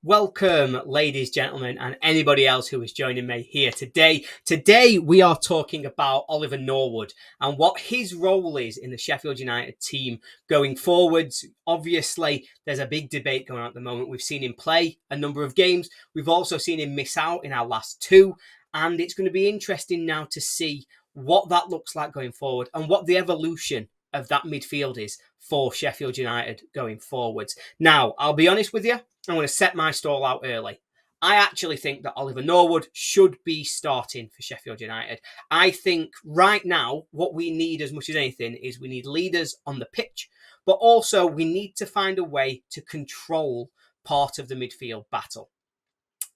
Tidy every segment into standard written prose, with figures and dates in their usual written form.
Welcome, ladies, gentlemen, and anybody else who is joining me here today. Today, we are talking about Oliver Norwood and what his role is in the Sheffield United team going forwards. Obviously, there's a big debate going on at the moment. We've seen him play a number of games. We've also seen him miss out in our last two. And it's going to be interesting now to see what that looks like going forward and what the evolution of that midfield is for Sheffield United going forwards. Now, I'll be honest with you. I'm going to set my stall out early. I actually think that Oliver Norwood should be starting for Sheffield United. I think right now what we need as much as anything is we need leaders on the pitch, but also we need to find a way to control part of the midfield battle.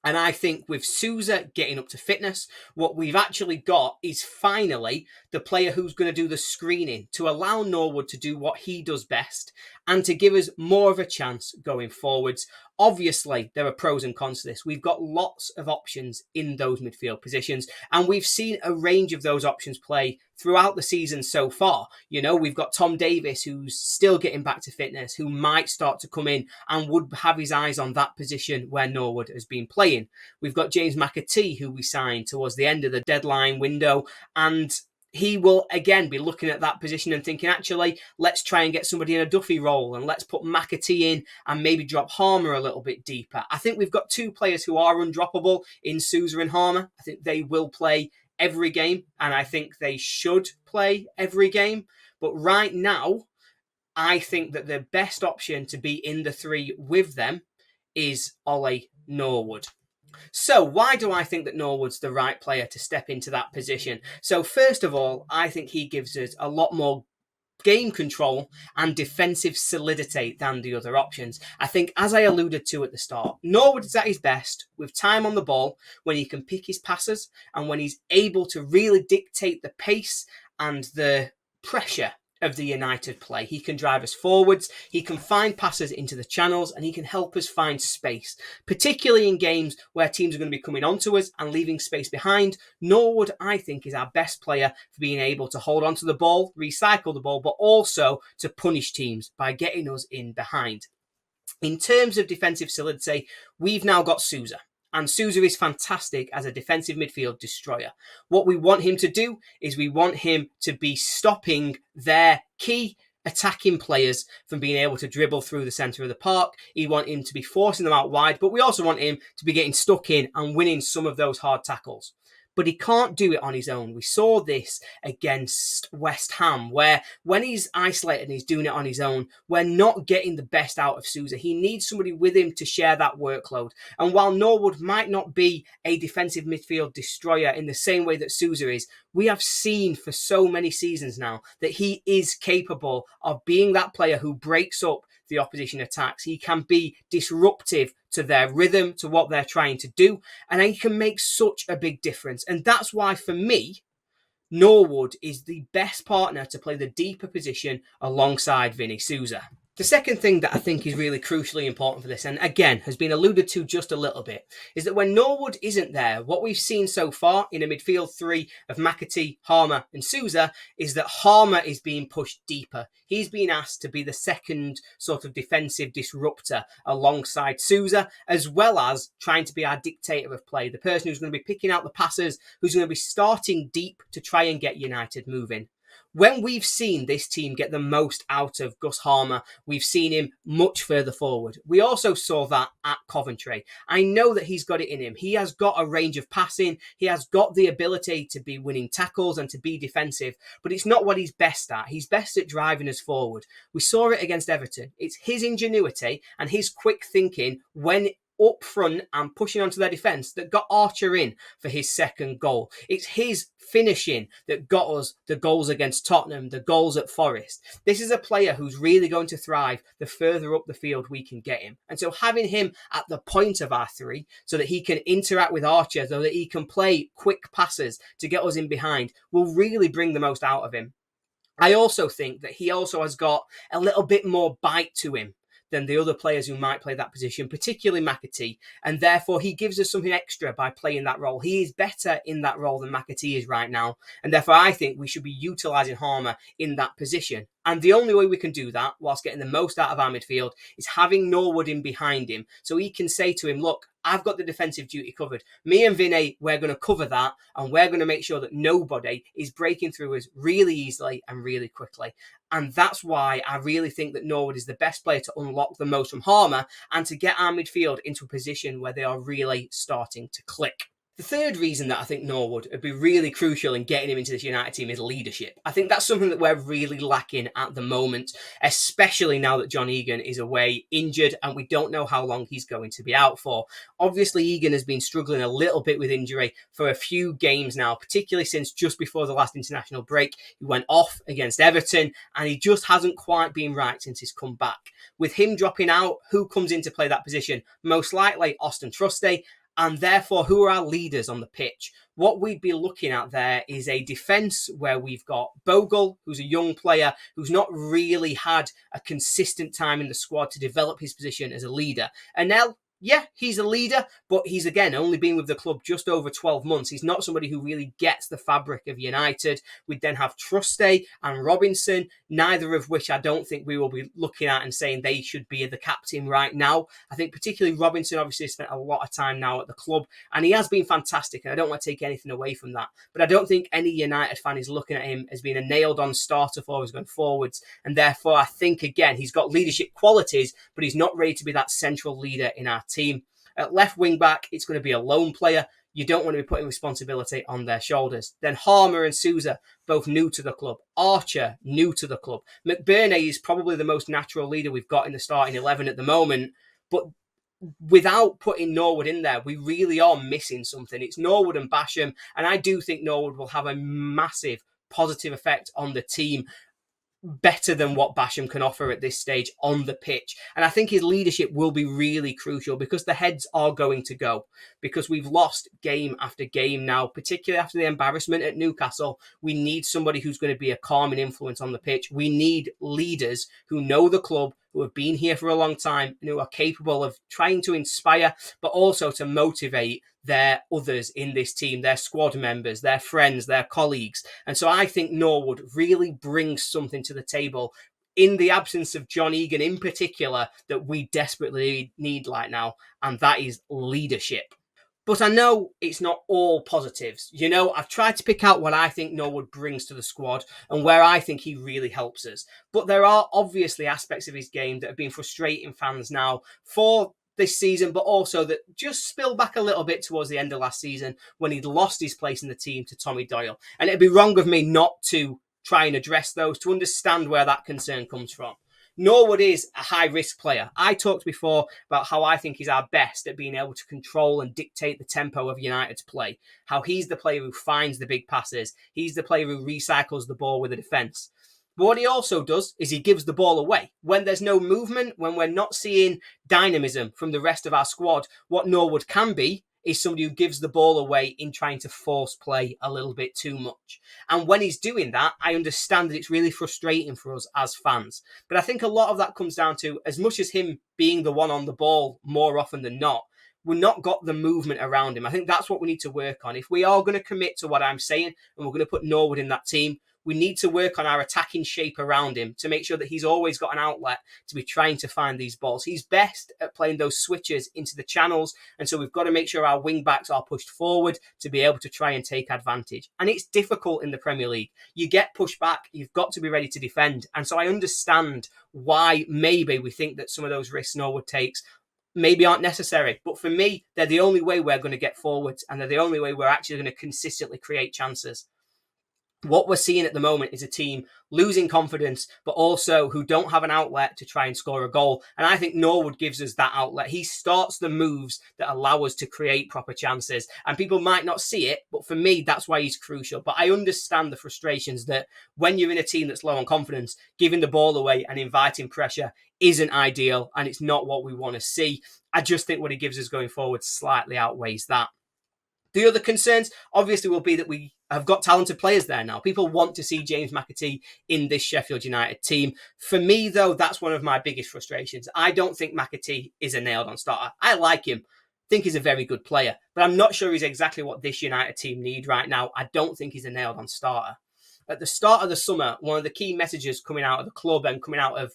And I think with 𝗍𝗫 getting up to fitness, what we've actually got is finally the player who's going to do the screening to allow Norwood to do what he does best and to give us more of a chance going forwards. Obviously, there are pros and cons to this. We've got lots of options in those midfield positions, and we've seen a range of those options play throughout the season so far. You know, we've got Tom Davies, who's still getting back to fitness, who might start to come in and would have his eyes on that position where Norwood has been playing. We've got James McAtee, who we signed towards the end of the deadline window, and he will again be looking at that position and thinking, actually, let's try and get somebody in a Duffy role and let's put McAtee in and maybe drop 𝗲𝗲 a little bit deeper. I think we've got two players who are undroppable in 𝗍𝗫 and 𝗲𝗲. I think they will play every game, and I think they should play every game. But right now, I think that the best option to be in the three with them is Ollie Norwood. So why do I think that Norwood's the right player to step into that position? So first of all, I think he gives us a lot more game control and defensive solidity than the other options. I think, as I alluded to at the start, Norwood is at his best with time on the ball when he can pick his passes and when he's able to really dictate the pace and the pressure of the United play. He can drive us forwards, he can find passes into the channels, and he can help us find space, particularly in games where teams are going to be coming onto us and leaving space behind. Norwood, I think, is our best player for being able to hold onto the ball, recycle the ball, but also to punish teams by getting us in behind. In terms of defensive solidity, we've now got 𝗍𝗫. And 𝗍𝗫 is fantastic as a defensive midfield destroyer. What we want him to do is we want him to be stopping their key attacking players from being able to dribble through the centre of the park. We want him to be forcing them out wide, but we also want him to be getting stuck in and winning some of those hard tackles. But he can't do it on his own. We saw this against West Ham, where when he's isolated and he's doing it on his own, we're not getting the best out of 𝗍𝗫. He needs somebody with him to share that workload. And while Norwood might not be a defensive midfield destroyer in the same way that 𝗍𝗫 is, we have seen for so many seasons now that he is capable of being that player who breaks up the opposition attacks. He can be disruptive to their rhythm, to what they're trying to do, and he can make such a big difference. And that's why, for me, Norwood is the best partner to play the deeper position alongside 𝗍𝗍. The second thing that I think is really crucially important for this, and again has been alluded to just a little bit, is that when Norwood isn't there, what we've seen so far in a midfield three of McAtee, 𝗲𝗲 and 𝗍𝗫 is that 𝗲𝗲 is being pushed deeper. He's been asked to be the second sort of defensive disruptor alongside 𝗍𝗫, as well as trying to be our dictator of play, the person who's going to be picking out the passes, who's going to be starting deep to try and get United moving. When we've seen this team get the most out of 𝗍𝗲, we've seen him much further forward. We also saw that at Coventry. I know that he's got it in him. He has got a range of passing. He has got the ability to be winning tackles and to be defensive, but it's not what he's best at. He's best at driving us forward. We saw it against Everton. It's his ingenuity and his quick thinking when up front and pushing onto their defence that got Archer in for his second goal. It's his finishing that got us the goals against Tottenham, the goals at Forest. This is a player who's really going to thrive the further up the field we can get him. And so having him at the point of our three so that he can interact with Archer, so that he can play quick passes to get us in behind, will really bring the most out of him. I also think that he also has got a little bit more bite to him than the other players who might play that position, particularly McAtee, and therefore he gives us something extra by playing that role. He is better in that role than McAtee is right now, and therefore I think we should be utilising 𝗲𝗲 in that position. And the only way we can do that, whilst getting the most out of our midfield, is having Norwood in behind him. So he can say to him, look, I've got the defensive duty covered. Me and 𝗍𝗍, we're going to cover that. And we're going to make sure that nobody is breaking through us really easily and really quickly. And that's why I really think that Norwood is the best player to unlock the most from 𝗲𝗻 and to get our midfield into a position where they are really starting to click. The third reason that I think Norwood would be really crucial in getting him into this United team is leadership. I think that's something that we're really lacking at the moment, especially now that John Egan is away injured and we don't know how long he's going to be out for. Obviously, Egan has been struggling a little bit with injury for a few games now, particularly since just before the last international break. He went off against Everton and he just hasn't quite been right since he's come back. With him dropping out, who comes in to play that position? Most likely Austin Trusty. And therefore, who are our leaders on the pitch? What we'd be looking at there is a defence where we've got 𝗏𝗏𝗀, who's a young player who's not really had a consistent time in the squad to develop his position as a leader. And now, yeah, he's a leader, but he's, again, only been with the club just over 12 months. He's not somebody who really gets the fabric of United. We'd then have Trusty and Robinson, neither of which I don't think we will be looking at and saying they should be the captain right now. I think particularly Robinson obviously spent a lot of time now at the club, and he has been fantastic, and I don't want to take anything away from that. But I don't think any United fan is looking at him as being a nailed-on starter for us going forwards, and therefore I think, again, he's got leadership qualities, but he's not ready to be that central leader in our team. At left wing back, it's going to be a lone player. You don't want to be putting responsibility on their shoulders. Then 𝗲𝗻 and Sousa, both new to the club. Archer, new to the club. McBurney is probably the most natural leader we've got in the starting 11 at the moment. But without putting Norwood in there, we really are missing something. It's Norwood and 𝗏𝗲𝗻, and I do think Norwood will have a massive positive effect on the team, better than what 𝗏𝗲𝗻 can offer at this stage on the pitch. And I think his leadership will be really crucial because the heads are going to go, because we've lost game after game now, particularly after the embarrassment at Newcastle. We need somebody who's going to be a calming influence on the pitch. We need leaders who know the club, who have been here for a long time, and who are capable of trying to inspire, but also to motivate their others in this team, their squad members, their friends, their colleagues. And so I think Norwood really brings something to the table in the absence of John Egan in particular that we desperately need right now, and that is leadership. But I know it's not all positives. You know, I've tried to pick out what I think Norwood brings to the squad and where I think he really helps us. But there are obviously aspects of his game that have been frustrating fans now for this season, but also that just spill back a little bit towards the end of last season when he'd lost his place in the team to Tommy Doyle. And it'd be wrong of me not to try and address those, to understand where that concern comes from. Norwood is a high-risk player. I talked before about how I think he's our best at being able to control and dictate the tempo of United's play, how he's the player who finds the big passes, he's the player who recycles the ball with the defence. But what he also does is he gives the ball away. When there's no movement, when we're not seeing dynamism from the rest of our squad, what Norwood can be is somebody who gives the ball away in trying to force play a little bit too much. And when he's doing that, I understand that it's really frustrating for us as fans. But I think a lot of that comes down to, as much as him being the one on the ball more often than not, we've not got the movement around him. I think that's what we need to work on. If we are going to commit to what I'm saying and we're going to put Norwood in that team, we need to work on our attacking shape around him to make sure that he's always got an outlet to be trying to find these balls. He's best at playing those switches into the channels, and so we've got to make sure our wing-backs are pushed forward to be able to try and take advantage. And it's difficult in the Premier League. You get pushed back, you've got to be ready to defend. And so I understand why maybe we think that some of those risks Norwood takes maybe aren't necessary. But for me, they're the only way we're going to get forwards, and they're the only way we're actually going to consistently create chances. What we're seeing at the moment is a team losing confidence, but also who don't have an outlet to try and score a goal. And I think Norwood gives us that outlet. He starts the moves that allow us to create proper chances. And people might not see it, but for me, that's why he's crucial. But I understand the frustrations that when you're in a team that's low on confidence, giving the ball away and inviting pressure isn't ideal, and it's not what we want to see. I just think what he gives us going forward slightly outweighs that. The other concerns, obviously, will be that we have got talented players there now. People want to see James McAtee in this Sheffield United team. For me, though, that's one of my biggest frustrations. I don't think McAtee is a nailed-on starter. I like him. I think he's a very good player. But I'm not sure he's exactly what this United team need right now. I don't think he's a nailed-on starter. at the start of the summer, one of the key messages coming out of the club and coming out of,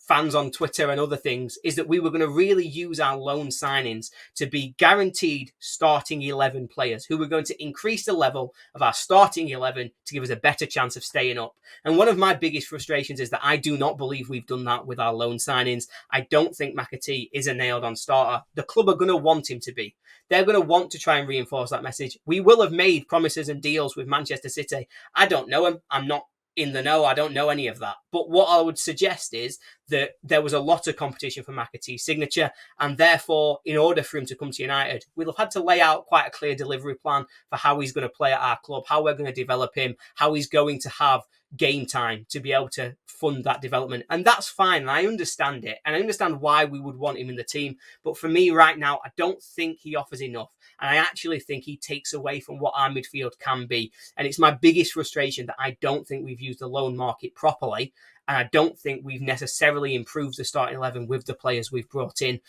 fans on Twitter and other things is that we were going to really use our loan signings to be guaranteed starting 11 players who were going to increase the level of our starting 11 to give us a better chance of staying up. And one of my biggest frustrations is that I do not believe we've done that with our loan signings. I don't think 𝗏𝗏𝗃 is a nailed on starter. The club are going to want him to be. They're going to want to try and reinforce that message. We will have made promises and deals with Manchester City. I don't know him. I'm not in the know. I don't know any of that. But what I would suggest is that there was a lot of competition for 𝗏𝗏𝗃's signature, and therefore, in order for him to come to United, we'll have had to lay out quite a clear delivery plan for how he's going to play at our club, how we're going to develop him, how he's going to have game time to be able to fund that development. And that's fine. And I understand it. And I understand why we would want him in the team. But for me right now, I don't think he offers enough. And I actually think he takes away from what our midfield can be. And it's my biggest frustration that I don't think we've used the loan market properly. And I don't think we've necessarily improved the starting 11 with the players we've brought in.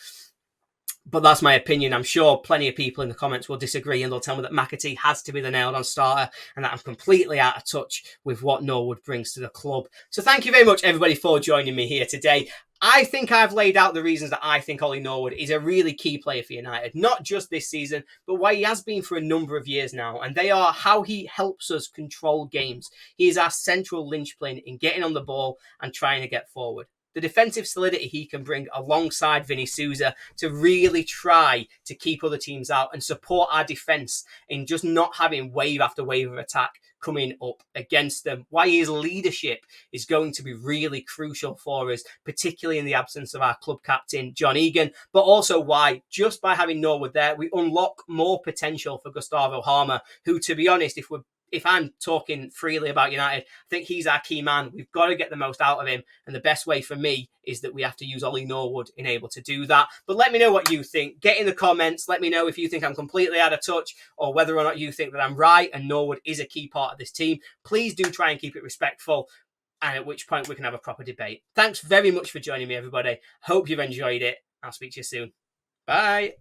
But that's my opinion. I'm sure plenty of people in the comments will disagree and they'll tell me that 𝗏𝗏𝗃 has to be the nailed on starter and that I'm completely out of touch with what Norwood brings to the club. So thank you very much, everybody, for joining me here today. I think I've laid out the reasons that I think Ollie Norwood is a really key player for United, not just this season, but why he has been for a number of years now. And they are how he helps us control games. He is our central linchpin in getting on the ball and trying to get forward. The defensive solidity he can bring alongside 𝗍𝗍𝗂𝗏 to really try to keep other teams out and support our defence in just not having wave after wave of attack coming up against them. Why his leadership is going to be really crucial for us, particularly in the absence of our club captain, John Egan, but also why, just by having Norwood there, we unlock more potential for 𝗍𝗏𝗏𝗃, who, to be honest, if I'm talking freely about United, I think he's our key man. We've got to get the most out of him. And the best way for me is that we have to use Ollie Norwood in able to do that. But let me know what you think. Get in the comments. Let me know if you think I'm completely out of touch or whether or not you think that I'm right and Norwood is a key part of this team. Please do try and keep it respectful, and at which point we can have a proper debate. Thanks very much for joining me, everybody. Hope you've enjoyed it. I'll speak to you soon. Bye.